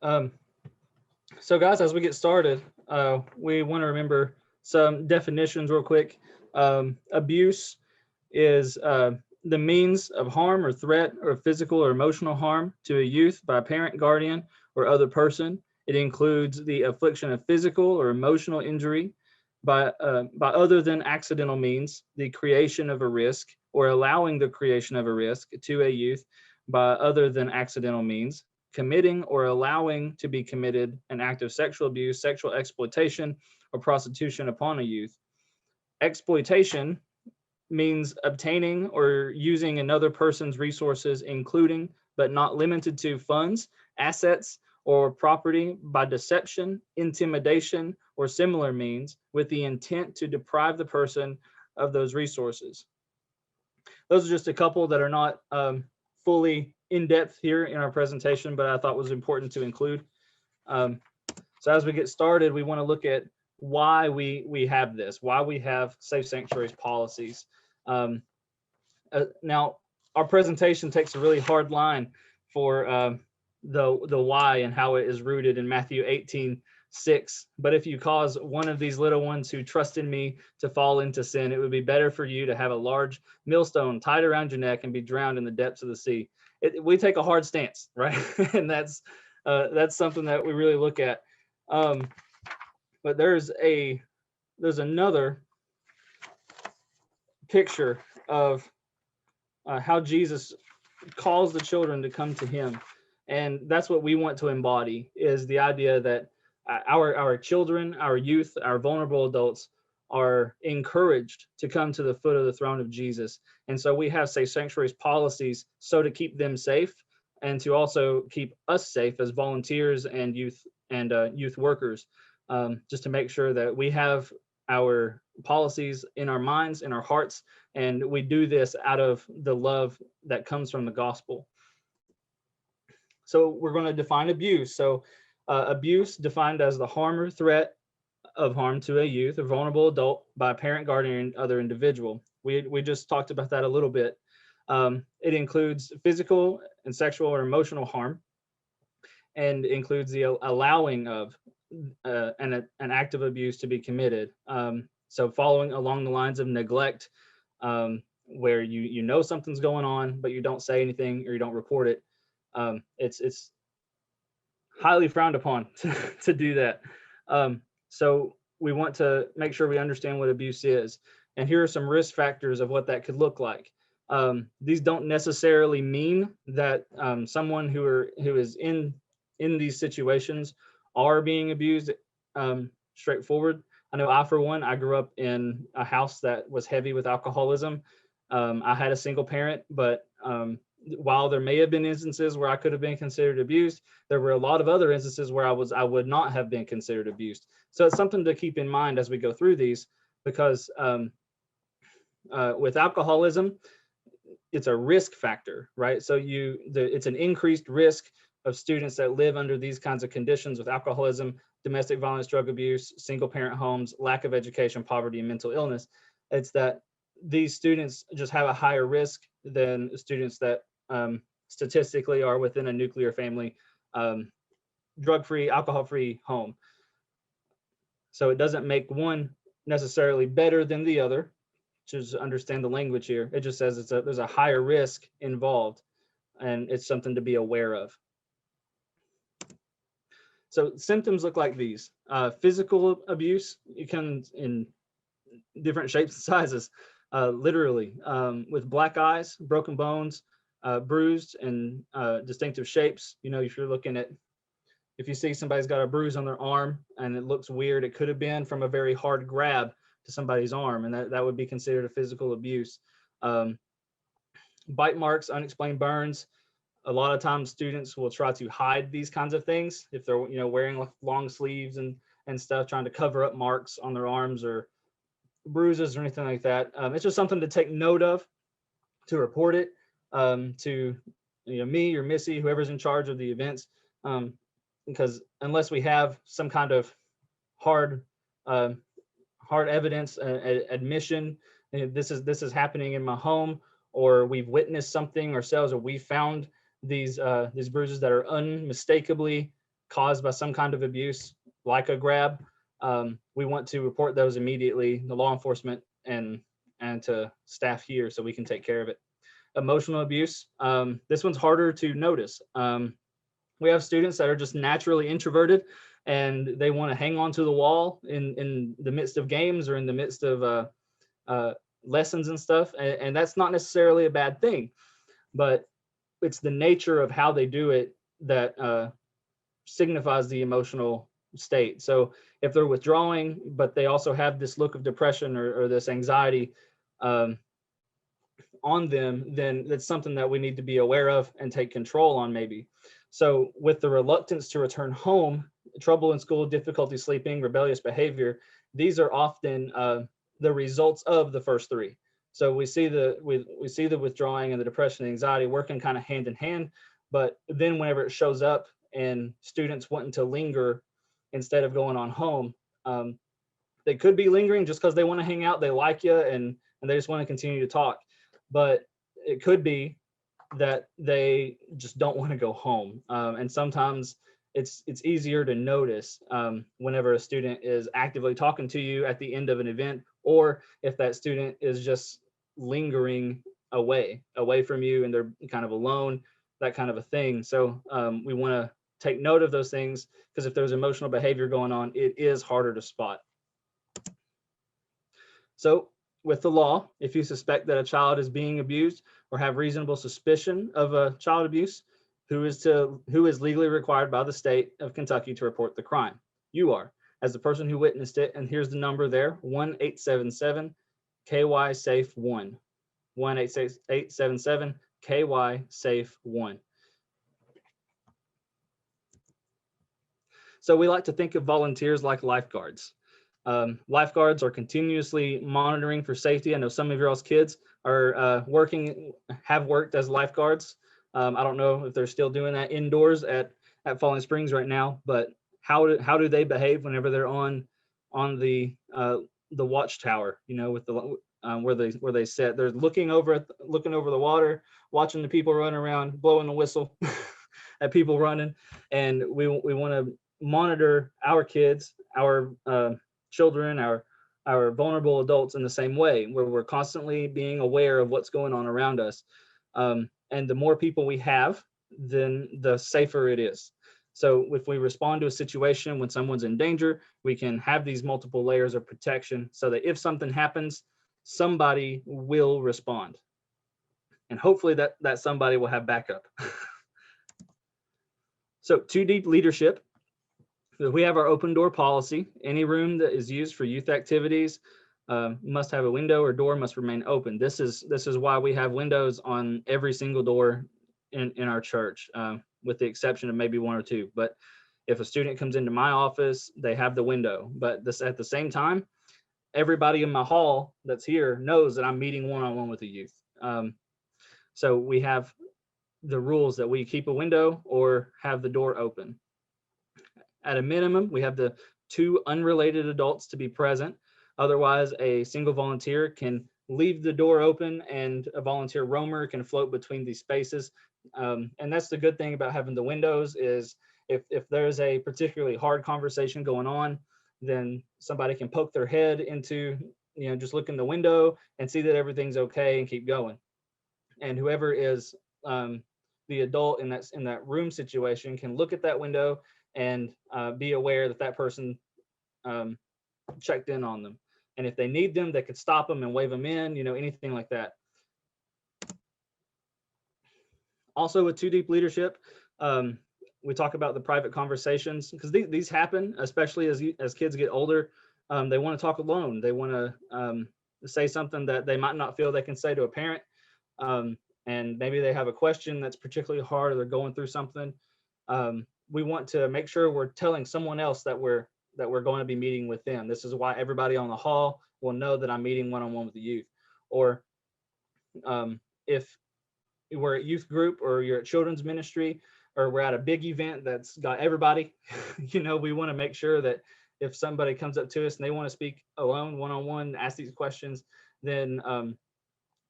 Um, so, guys, as we get started, we want to remember some definitions real quick. Abuse is the means of harm or threat or physical or emotional harm to a youth by a parent, guardian, or other person. It includes the affliction of physical or emotional injury by other than accidental means, the creation of a risk or allowing the creation of a risk to a youth by other than accidental means, committing or allowing to be committed an act of sexual abuse, sexual exploitation, or prostitution upon a youth. Exploitation means obtaining or using another person's resources, including but not limited to funds, assets, or property by deception, intimidation, or similar means with the intent to deprive the person of those resources. Those are just a couple that are not fully in depth here in our presentation, but I thought was important to include. Um, so as we get started, we want to look at why we have this, why we have safe sanctuaries policies. Um, Now, our presentation takes a really hard line for the why and how it is rooted in Matthew 18:6. But if you cause one of these little ones who trust in me to fall into sin, it would be better for you to have a large millstone tied around your neck and be drowned in the depths of the sea. We take a hard stance, right? And that's something that we really look at. Um, but there's another picture of how Jesus calls the children to come to him. And that's what we want to embody, is the idea that our children, our youth, our vulnerable adults are encouraged to come to the foot of the throne of Jesus. And so we have safe sanctuaries policies so to keep them safe and to also keep us safe as volunteers and youth workers, just to make sure that we have our policies in our minds, in our hearts, and we do this out of the love that comes from the gospel. So we're going to define abuse. So abuse defined as the harm or threat of harm to a youth or vulnerable adult by a parent, guardian, or other individual. We just talked about that a little bit. It includes physical and sexual or emotional harm, and includes the allowing of an act of abuse to be committed. So following along the lines of neglect, where you know something's going on, but you don't say anything or you don't report it. It's highly frowned upon to do that. So we want to make sure we understand what abuse is. And here are some risk factors of what that could look like. These don't necessarily mean that someone who is in these situations are being abused straightforward. I know I, for one, I grew up in a house that was heavy with alcoholism. I had a single parent, but while there may have been instances where I could have been considered abused, there were a lot of other instances where I would not have been considered abused. So it's something to keep in mind as we go through these, because with alcoholism, it's a risk factor, right? So it's an increased risk of students that live under these kinds of conditions with alcoholism, domestic violence, drug abuse, single parent homes, lack of education, poverty, and mental illness. It's that these students just have a higher risk than students that statistically are within a nuclear family, drug-free, alcohol-free home. So it doesn't make one necessarily better than the other. Just understand the language here. It just says there's a higher risk involved, and it's something to be aware of. So symptoms look like these. Physical abuse, it comes in different shapes and sizes, literally, with black eyes, broken bones, bruised and distinctive shapes. You know, if you see somebody's got a bruise on their arm and it looks weird, it could have been from a very hard grab to somebody's arm, and that would be considered a physical abuse. Bite marks, unexplained burns. A lot of times students will try to hide these kinds of things if they're wearing long sleeves and stuff, trying to cover up marks on their arms or bruises or anything like that. It's just something to take note of, to report it to me or Missy, whoever's in charge of the events, because unless we have some kind of hard evidence, admission, this is happening in my home, or we've witnessed something ourselves, or we found these bruises that are unmistakably caused by some kind of abuse, like a grab, we want to report those immediately to law enforcement and to staff here so we can take care of it. Emotional abuse, this one's harder to notice. We have students that are just naturally introverted and they want to hang on to the wall in the midst of games or in the midst of lessons and stuff. And that's not necessarily a bad thing, but it's the nature of how they do it that signifies the emotional state. So if they're withdrawing, but they also have this look of depression or this anxiety on them, then that's something that we need to be aware of and take control on maybe. So with the reluctance to return home, trouble in school, difficulty sleeping, rebellious behavior, these are often the results of the first three. So we see the withdrawing and the depression and anxiety working kind of hand in hand, but then whenever it shows up and students wanting to linger instead of going on home, they could be lingering just because they want to hang out, they like you, and they just want to continue to talk. But it could be that they just don't want to go home. And sometimes it's easier to notice whenever a student is actively talking to you at the end of an event, or if that student is just lingering away from you and they're kind of alone, that kind of a thing. So we want to take note of those things, because if there's emotional behavior going on, it is harder to spot. So with the law, if you suspect that a child is being abused or have reasonable suspicion of a child abuse, who is legally required by the state of Kentucky to report the crime? You are, as the person who witnessed it. And here's the number there: 1-877-KY-SAFE-1. 1-877-KY-SAFE-1. So we like to think of volunteers like lifeguards. Lifeguards are continuously monitoring for safety. I know some of your all's kids are have worked as lifeguards. I don't know if they're still doing that indoors at Falling Springs right now, but how do they behave whenever they're on the watchtower? You know, with the where they sit, they're looking over the water, watching the people run around, blowing the whistle at people running, and we want to monitor our kids, our children, our vulnerable adults in the same way, where we're constantly being aware of what's going on around us. And the more people we have, then the safer it is. So if we respond to a situation when someone's in danger, we can have these multiple layers of protection so that if something happens, somebody will respond. And hopefully that somebody will have backup. So too deep leadership. We have our open door policy. Any room that is used for youth activities must have a window or door must remain open. This is why we have windows on every single door in our church, with the exception of maybe one or two. But if a student comes into my office, they have the window. But this, at the same time, everybody in my hall that's here knows that I'm meeting one-on-one with the youth. So we have the rules that we keep a window or have the door open. At a minimum, we have the 2 unrelated adults to be present. Otherwise, a single volunteer can leave the door open and a volunteer roamer can float between these spaces. And that's the good thing about having the windows, is if there's a particularly hard conversation going on, then somebody can poke their head into, just look in the window and see that everything's okay and keep going. And whoever is the adult in that room situation can look at that window and be aware that that person checked in on them. And if they need them, they could stop them and wave them in, anything like that. Also with too deep leadership, we talk about the private conversations, because these happen, especially as kids get older. They want to talk alone. They want to say something that they might not feel they can say to a parent. And maybe they have a question that's particularly hard, or they're going through something. We want to make sure we're telling someone else that we're going to be meeting with them. This is why everybody on the hall will know that I'm meeting one-on-one with the youth. Or if we're at youth group, or you're at children's ministry, or we're at a big event that's got everybody, we want to make sure that if somebody comes up to us and they want to speak alone, one-on-one, ask these questions, then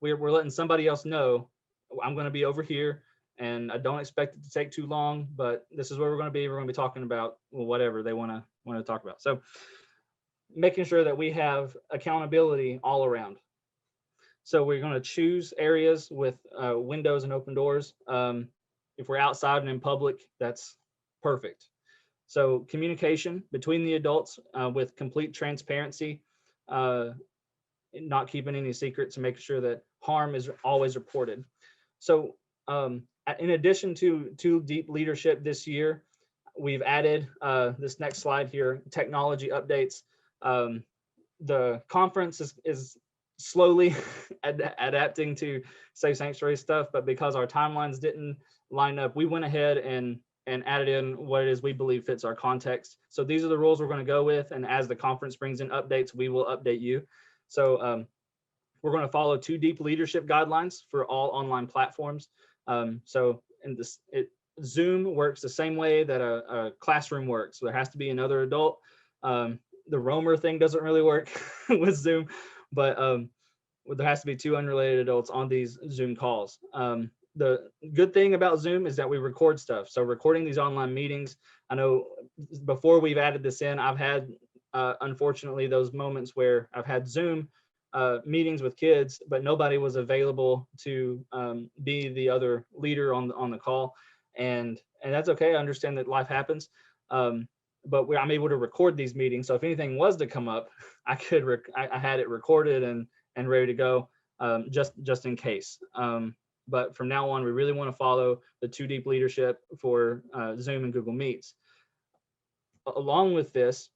we're letting somebody else know, I'm going to be over here, and I don't expect it to take too long, but this is where we're going to be. We're going to be talking about whatever they want to talk about. So making sure that we have accountability all around. So we're going to choose areas with windows and open doors. If we're outside and in public, that's perfect. So communication between the adults with complete transparency, not keeping any secrets, and making sure that harm is always reported. So in addition to deep leadership this year, we've added this next slide here, technology updates. The conference is slowly adapting to Safe Sanctuary stuff, but because our timelines didn't line up, we went ahead and added in what it is we believe fits our context. So these are the rules we're going to go with, and as the conference brings in updates, we will update you. So we're going to follow 2 deep leadership guidelines for all online platforms. So in this, Zoom works the same way that a classroom works. So there has to be another adult. The roamer thing doesn't really work with Zoom, but there has to be 2 unrelated adults on these Zoom calls. The good thing about Zoom is that we record stuff. So recording these online meetings, I know before we've added this in, I've had, unfortunately, those moments where I've had Zoom meetings with kids, but nobody was available to be the other leader on the call. And that's okay. I understand that life happens. But I'm able to record these meetings. So if anything was to come up, I had it recorded and ready to go, just in case. But from now on, we really want to follow the 2 deep leadership for Zoom and Google Meets. Along with this,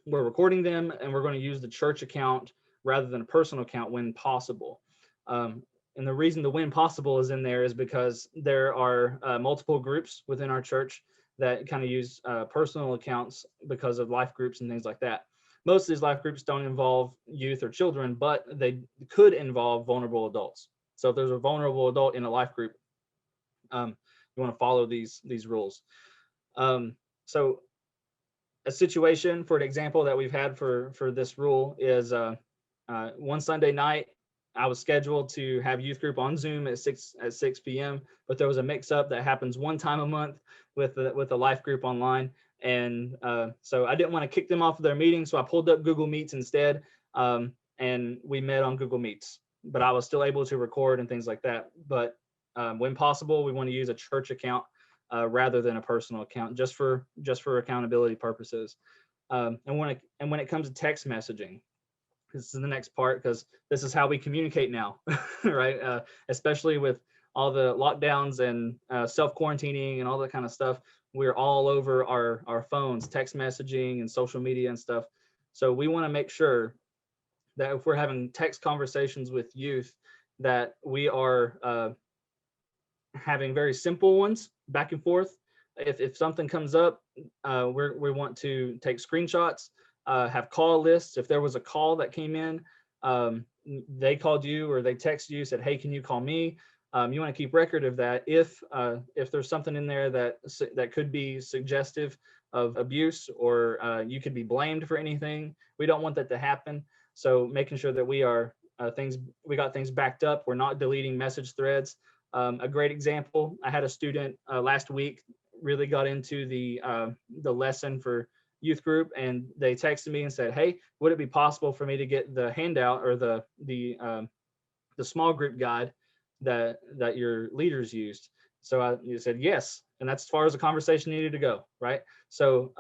we're recording them, and we're going to use the church account rather than a personal account when possible. And the reason the when possible is in there is because there are multiple groups within our church that kind of use personal accounts because of life groups and things like that. Most of these life groups don't involve youth or children, but they could involve vulnerable adults. So if there's a vulnerable adult in a life group, you want to follow these rules. So a situation, for an example that we've had for this rule is one Sunday night, I was scheduled to have youth group on Zoom at 6 p.m., but there was a mix-up that happens one time a month with the life group online, and so I didn't want to kick them off of their meeting, so I pulled up Google Meets instead, and we met on Google Meets. But I was still able to record and things like that. But when possible, we want to use a church account rather than a personal account, just for accountability purposes. And when it comes to text messaging, this is the next part, because this is how we communicate now, right? Especially with all the lockdowns and self-quarantining and all that kind of stuff. We're all over our phones, text messaging and social media and stuff. So we want to make sure that if we're having text conversations with youth, that we are having very simple ones back and forth. If something comes up, we want to take screenshots, have call lists. If there was a call that came in, they called you or they texted you, said, hey, can you call me? You want to keep record of that. If there's something in there that could be suggestive of abuse, or you could be blamed for anything, we don't want that to happen. So making sure that we got things backed up. We're not deleting message threads. A great example, I had a student last week really got into the lesson for youth group, and they texted me and said, hey, would it be possible for me to get the handout or the small group guide that your leaders used? So you said yes, and that's as far as the conversation needed to go, right? So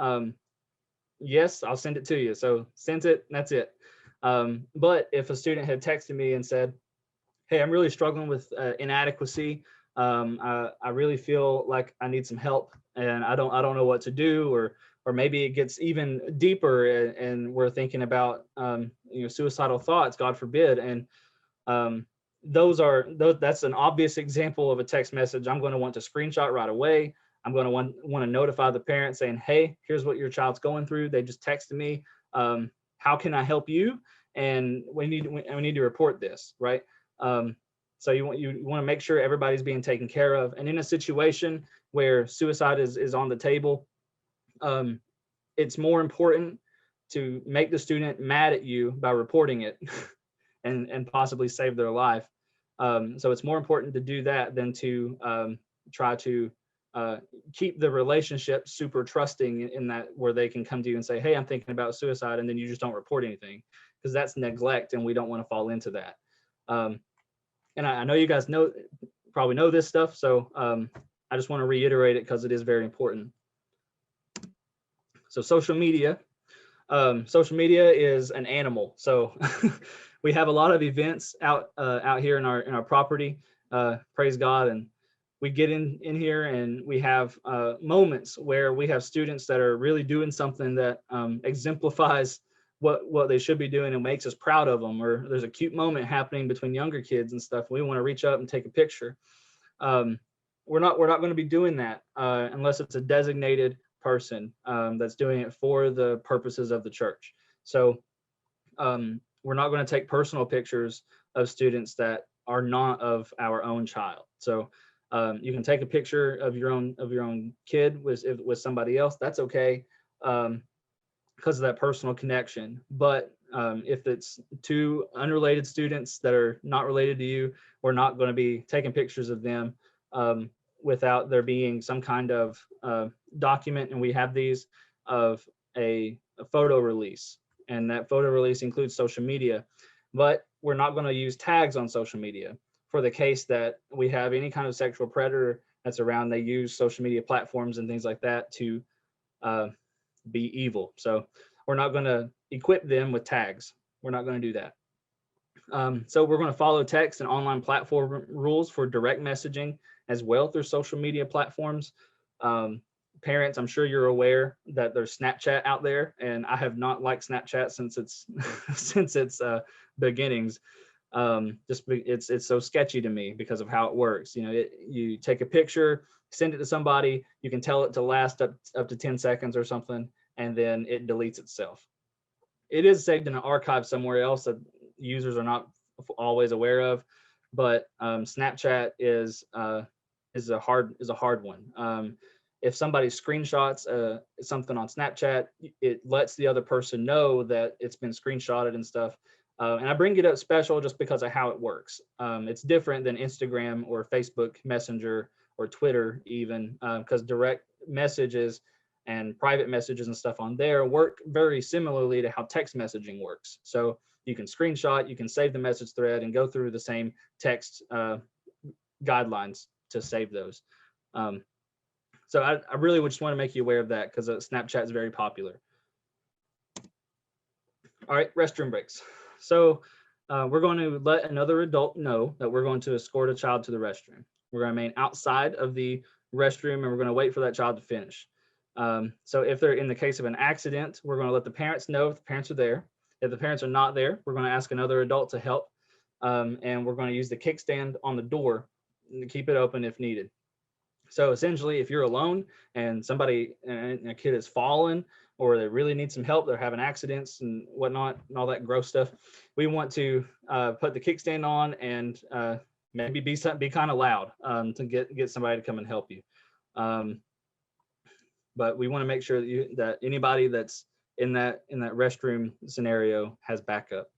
yes, I'll send it to you. So sent it, and that's it. But if a student had texted me and said, hey, I'm really struggling with inadequacy, I really feel like I need some help, and I don't know what to do, or maybe it gets even deeper, and we're thinking about suicidal thoughts, God forbid, and that's an obvious example of a text message I'm going to want to screenshot right away. I'm going to want to notify the parent saying, hey, here's what your child's going through. They just texted me. How can I help you? And we need to report this, right? So you want to make sure everybody's being taken care of. And in a situation where suicide is on the table, it's more important to make the student mad at you by reporting it and possibly save their life. So it's more important to do that than to try to keep the relationship super trusting in that, where they can come to you and say, hey, I'm thinking about suicide, and then you just don't report anything, because that's neglect, and we don't want to fall into that. And I know you guys probably know this stuff, so I just want to reiterate it because it is very important. So social media is an animal. So we have a lot of events out here in our property. Praise God. And we get in here and we have moments where we have students that are really doing something that exemplifies what they should be doing and makes us proud of them. Or there's a cute moment happening between younger kids and stuff. We want to reach up and take a picture. We're not going to be doing that unless it's a designated person that's doing it for the purposes of the church. So we're not going to take personal pictures of students that are not of our own child. So you can take a picture of your own kid with somebody else. That's okay, because of that personal connection. But if it's two unrelated students that are not related to you, we're not going to be taking pictures of them without there being some kind of document. And we have these of a photo release, and that photo release includes social media. But we're not going to use tags on social media for the case that we have any kind of sexual predator that's around. They use social media platforms and things like that to be evil. So we're not going to equip them with tags. We're not going to do that. So we're going to follow text and online platform rules for direct messaging as well through social media platforms. Parents, I'm sure you're aware that there's Snapchat out there, and I have not liked Snapchat since its beginnings. It's so sketchy to me because of how it works. You take a picture, send it to somebody, you can tell it to last up to 10 seconds or something, and then it deletes itself. It is saved in an archive somewhere else that users are not always aware of, but Snapchat is a hard one. If somebody screenshots something on Snapchat, it lets the other person know that it's been screenshotted and stuff. And I bring it up special just because of how it works. It's different than Instagram or Facebook Messenger or Twitter even, because direct messages and private messages and stuff on there work very similarly to how text messaging works. So you can screenshot, you can save the message thread and go through the same text guidelines to save those. So I really would just want to make you aware of that, because Snapchat is very popular. All right, restroom breaks. So we're going to let another adult know that we're going to escort a child to the restroom. We're going to remain outside of the restroom, and we're going to wait for that child to finish. So if they're in the case of an accident, we're going to let the parents know if the parents are there. If the parents are not there, we're going to ask another adult to help. And we're going to use the kickstand on the door to keep it open if needed. So essentially, if you're alone and a kid has fallen, or they really need some help, they're having accidents and whatnot and all that gross stuff, we want to put the kickstand on and maybe be kind of loud to get somebody to come and help you. But we want to make sure that anybody that's in that restroom scenario has backup.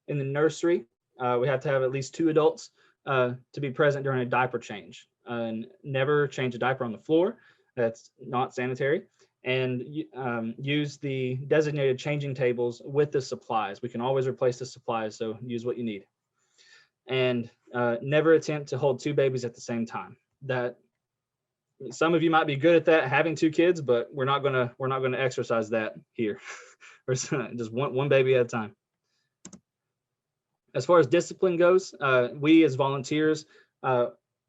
In the nursery, we have to have at least 2 adults to be present during a diaper change, and never change a diaper on the floor. That's not sanitary. And use the designated changing tables with the supplies. We can always replace the supplies, so use what you need. And never attempt to hold 2 babies at the same time. That some of you might be good at that, having 2 kids, but we're not gonna exercise that here. We're just one baby at a time. As far as discipline goes, we as volunteers,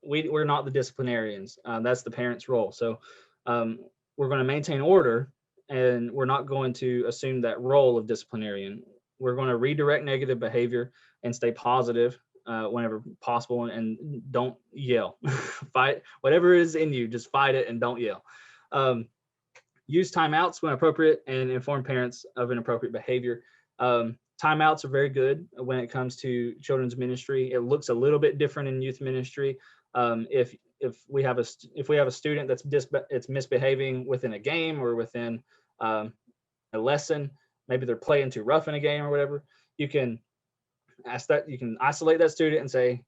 we're not the disciplinarians. That's the parents' role. So we're going to maintain order, and we're not going to assume that role of disciplinarian. We're going to redirect negative behavior and stay positive whenever possible, and don't yell. Fight whatever is in you, just fight it and don't yell. Use timeouts when appropriate and inform parents of inappropriate behavior. Timeouts are very good when it comes to children's ministry. It looks a little bit different in youth ministry. If we have a student that's misbehaving within a game or within a lesson, maybe they're playing too rough in a game or whatever, you can isolate that student and say,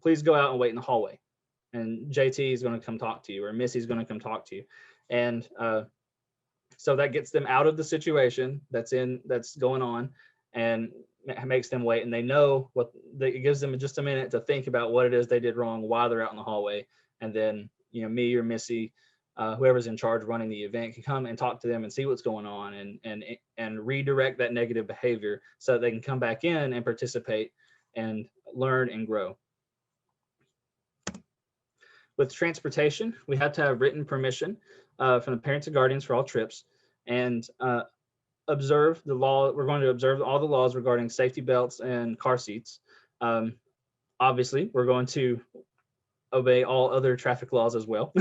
please go out and wait in the hallway. and JT is going to come talk to you, or Missy's going to come talk to you. And so that gets them out of the situation that's going on, and makes them wait. And they know it gives them just a minute to think about what it is they did wrong while they're out in the hallway. And then, me or Missy, whoever's in charge running the event, can come and talk to them and see what's going on, and redirect that negative behavior so that they can come back in and participate and learn and grow. With transportation, we have to have written permission from the parents and guardians for all trips, and observe the law. We're going to observe all the laws regarding safety belts and car seats. Obviously, we're going to obey all other traffic laws as well.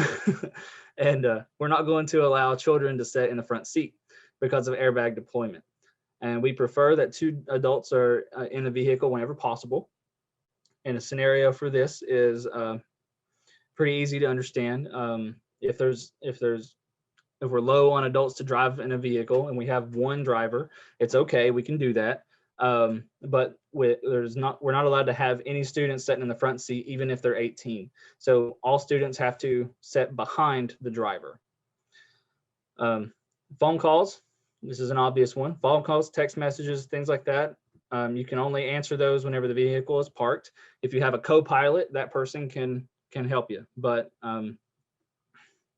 And we're not going to allow children to sit in the front seat because of airbag deployment. And we prefer that 2 adults are in the vehicle whenever possible. And a scenario for this is pretty easy to understand. If we're low on adults to drive in a vehicle and we have 1 driver, it's okay, we can do that. But we're not allowed to have any students sitting in the front seat, even if they're 18. So all students have to sit behind the driver. Phone calls, this is an obvious one. Phone calls, text messages, things like that. You can only answer those whenever the vehicle is parked. If you have a co-pilot, that person can help you, but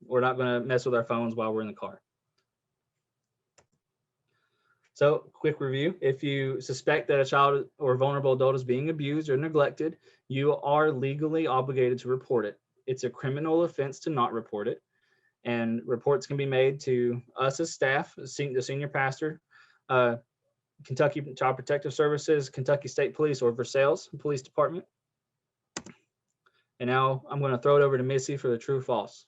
we're not going to mess with our phones while we're in the car. So, quick review. If you suspect that a child or vulnerable adult is being abused or neglected, you are legally obligated to report it. It's a criminal offense to not report it. And reports can be made to us as staff, the senior pastor, Kentucky Child Protective Services, Kentucky State Police, or Versailles Police Department. And now I'm going to throw it over to Missy for the true or false.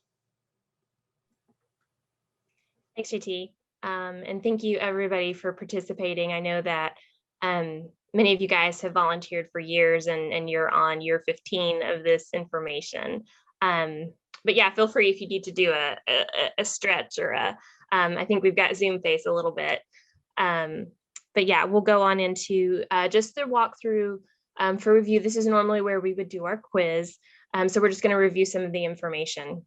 Thanks, JT. And thank you everybody for participating. I know that many of you guys have volunteered for years, and you're on year 15 of this information. But yeah, feel free if you need to do a stretch or I think we've got Zoom face a little bit. But yeah, we'll go on into just the walkthrough for review. This is normally where we would do our quiz. So we're just going to review some of the information.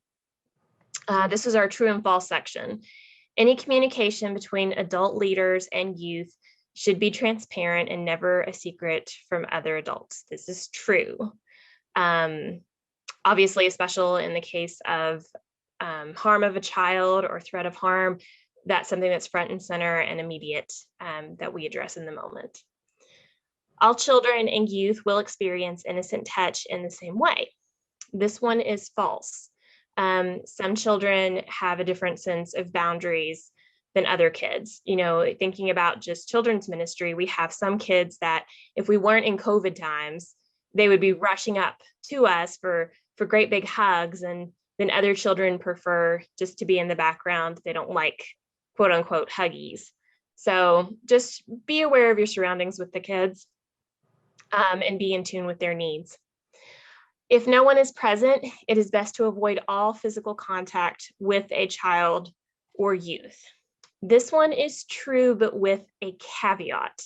This is our true and false section. Any communication between adult leaders and youth should be transparent and never a secret from other adults. This is true. Obviously, especially in the case of harm of a child or threat of harm, that's something that's front and center and immediate that we address in the moment. All children and youth will experience innocent touch in the same way. This one is false. Some children have a different sense of boundaries than other kids. Thinking about just children's ministry, we have some kids that if we weren't in COVID times, they would be rushing up to us for great big hugs, and then other children prefer just to be in the background. They don't like quote unquote huggies. So just be aware of your surroundings with the kids and be in tune with their needs. If no one is present, it is best to avoid all physical contact with a child or youth. This one is true, but with a caveat.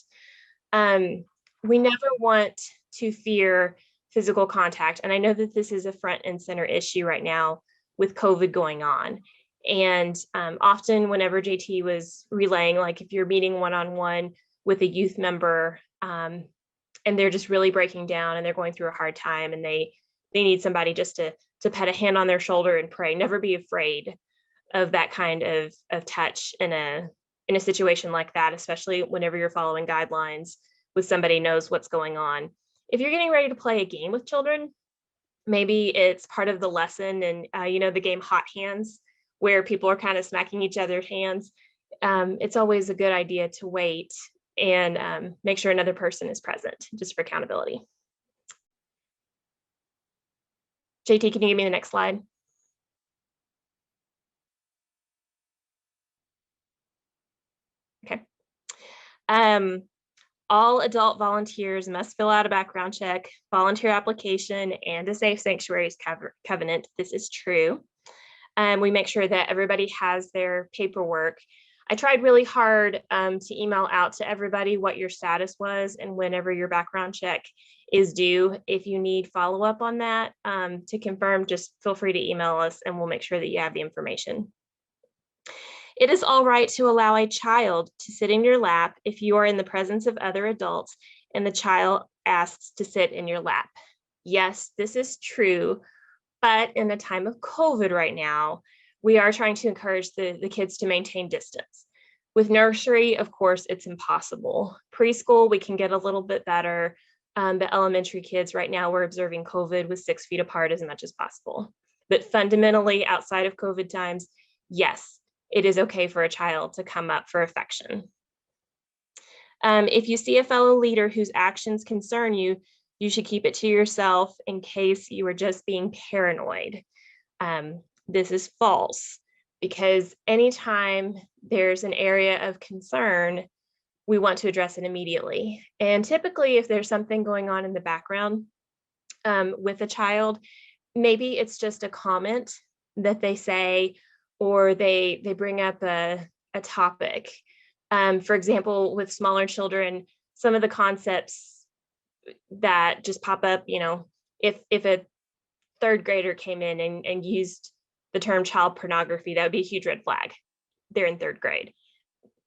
We never want to fear physical contact. And I know that this is a front and center issue right now with COVID going on. And often whenever JT was relaying, like if you're meeting one-on-one with a youth member and they're just really breaking down and they're going through a hard time and they need somebody just to put a hand on their shoulder and pray, never be afraid of that kind of touch in a situation like that, especially whenever you're following guidelines with somebody knows what's going on. If you're getting ready to play a game with children, maybe it's part of the lesson and the game Hot Hands, where people are kind of smacking each other's hands. It's always a good idea to wait and make sure another person is present, just for accountability. JT, can you give me the next slide? Okay. All adult volunteers must fill out a background check, volunteer application, and a Safe Sanctuaries covenant. This is true. We make sure that everybody has their paperwork. I tried really hard to email out to everybody what your status was and whenever your background check is due. If you need follow-up on that to confirm, just feel free to email us and we'll make sure that you have the information. It is all right to allow a child to sit in your lap if you are in the presence of other adults and the child asks to sit in your lap. Yes, this is true, but in the time of COVID right now, we are trying to encourage the kids to maintain distance. With nursery, of course, it's impossible. Preschool, we can get a little bit better. But elementary kids right now, we're observing COVID with 6 feet apart as much as possible. But fundamentally, outside of COVID times, yes, it is okay for a child to come up for affection. If you see a fellow leader whose actions concern you, you should keep it to yourself in case you are just being paranoid. This is false, because anytime there's an area of concern, we want to address it immediately. And typically, if there's something going on in the background with a child, maybe it's just a comment that they say, or they bring up a topic. For example, with smaller children, some of the concepts that just pop up, if a third grader came in and used the term child pornography, that would be a huge red flag. They're in 3rd grade,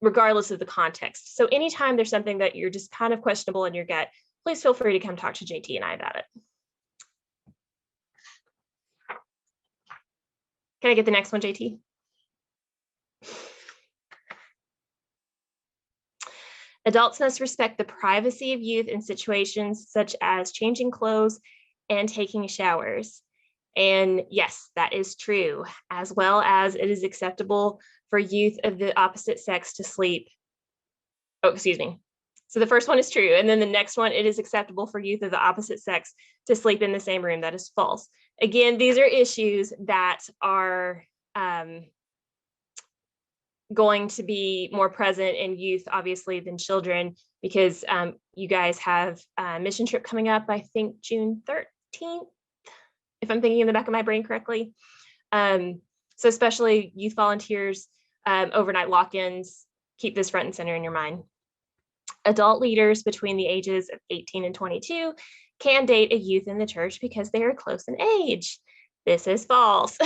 regardless of the context. So anytime there's something that you're just kind of questionable in your gut, please feel free to come talk to JT and I about it. Can I get the next one, JT? Adults must respect the privacy of youth in situations such as changing clothes and taking showers. And yes, that is true, as well as it is acceptable for youth of the opposite sex to sleep. Oh, excuse me. So the first one is true. And then the next one, it is acceptable for youth of the opposite sex to sleep in the same room. That is false. Again, these are issues that are going to be more present in youth, obviously, than children, because you guys have a mission trip coming up, I think June 13th, if I'm thinking in the back of my brain correctly. So especially youth volunteers, overnight lock-ins, keep this front and center in your mind. Adult leaders between the ages of 18 and 22 can date a youth in the church because they are close in age. This is false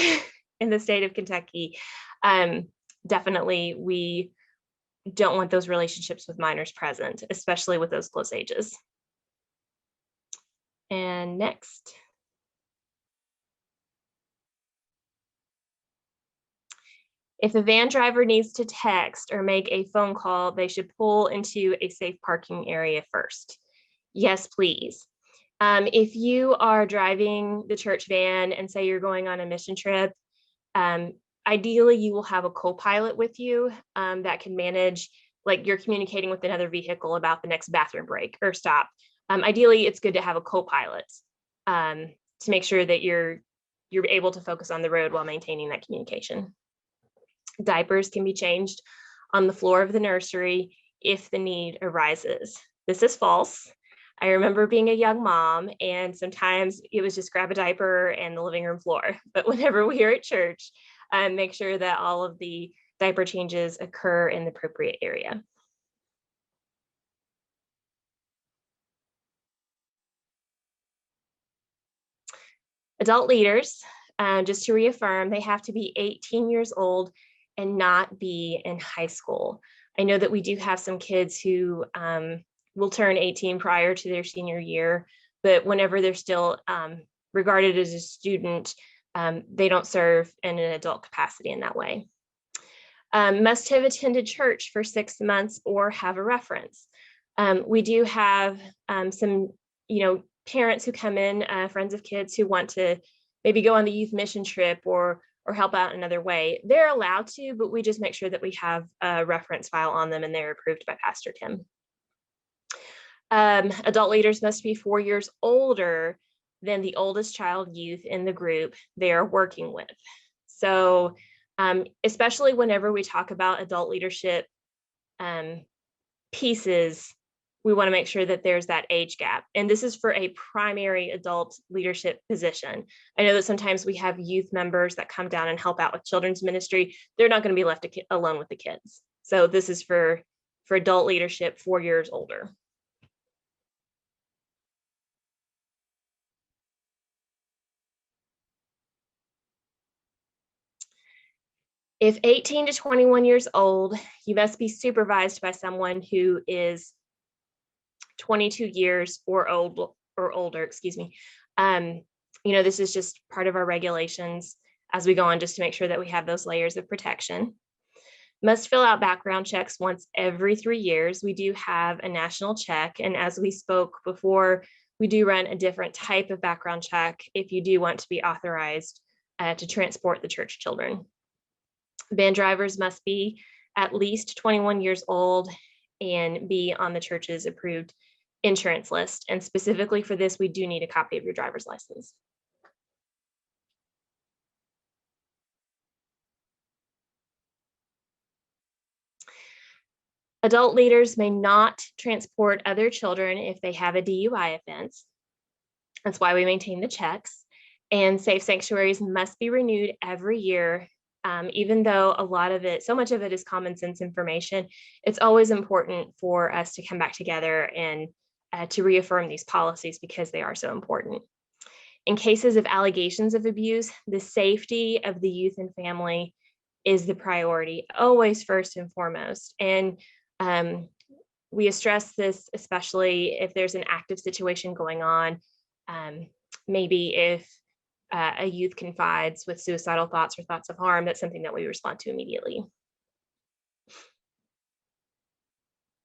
in the state of Kentucky. Definitely, we don't want those relationships with minors present, especially with those close ages. And next. If a van driver needs to text or make a phone call, they should pull into a safe parking area first. Yes, please. If you are driving the church van and say you're going on a mission trip, ideally you will have a co-pilot with you that can manage, like you're communicating with another vehicle about the next bathroom break or stop. Ideally, it's good to have a co-pilot to make sure that you're able to focus on the road while maintaining that communication. Diapers can be changed on the floor of the nursery if the need arises. This is false. I remember being a young mom, and sometimes it was just grab a diaper and the living room floor. But whenever we are at church, make sure that all of the diaper changes occur in the appropriate area. Adult leaders, just to reaffirm, they have to be 18 years old and not be in high school. I know that we do have some kids who will turn 18 prior to their senior year, but whenever they're still regarded as a student, they don't serve in an adult capacity in that way. Must have attended church for 6 months or have a reference. We do have some, parents who come in, friends of kids who want to maybe go on the youth mission trip or help out another way. They're allowed to, but we just make sure that we have a reference file on them and they're approved by Pastor Tim. Adult leaders must be 4 years older than the oldest child youth in the group they are working with. So especially whenever we talk about adult leadership pieces, we want to make sure that there's that age gap. And this is for a primary adult leadership position. I know that sometimes we have youth members that come down and help out with children's ministry. They're not going to be left alone with the kids. So this is for adult leadership 4 years older. If 18 to 21 years old, you must be supervised by someone who is 22 years or older, excuse me. This is just part of our regulations as we go on, just to make sure that we have those layers of protection. Must fill out background checks once every 3 years. We do have a national check, and as we spoke before, we do run a different type of background check if you do want to be authorized to transport the church children. Van drivers must be at least 21 years old and be on the church's approved insurance list. And specifically for this, we do need a copy of your driver's license. Adult leaders may not transport other children if they have a DUI offense. That's why we maintain the checks. And safe sanctuaries must be renewed every year. Even though so much of it is common sense information, it's always important for us to come back together and to reaffirm these policies because they are so important. In cases of allegations of abuse, the safety of the youth and family is the priority, always first and foremost. And we stress this, especially if there's an active situation going on. Maybe if a youth confides with suicidal thoughts or thoughts of harm, that's something that we respond to immediately.